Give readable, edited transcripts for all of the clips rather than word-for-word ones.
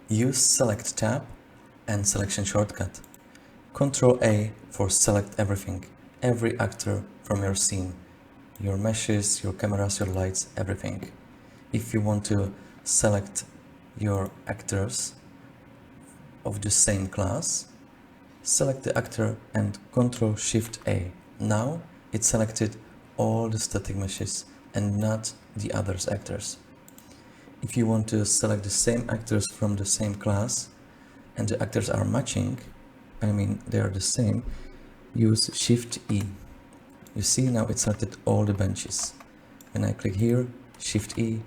Use Select tab and Selection shortcut. Ctrl A for select everything, every actor from your scene, your meshes, your cameras, your lights, everything. If you want to select your actors of the same class, select the actor and Ctrl Shift A. Now it selected all the static meshes and not the others actors. If you want to select the same actors from the same class and the actors are matching, I mean they are the same, use Shift E. You see now it selected all the benches. When I click here, Shift E,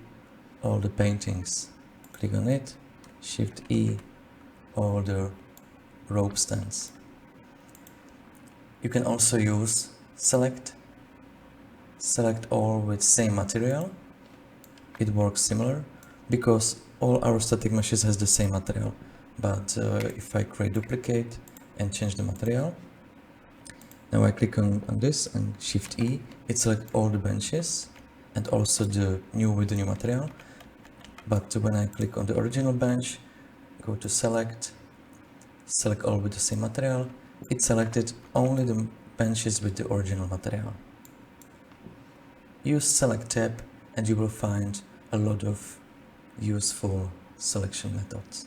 all the paintings. Click on it, Shift E, all the rope stands. You can also use select all with same material. It works similar because all our static meshes has the same material. But if I create duplicate and change the material, now I click on this and Shift E, it selects all the benches and also the new with the new material. But when I click on the original bench, go to select all with the same material, it selected only the benches with the original material. Use Select tab and you will find a lot of useful selection methods.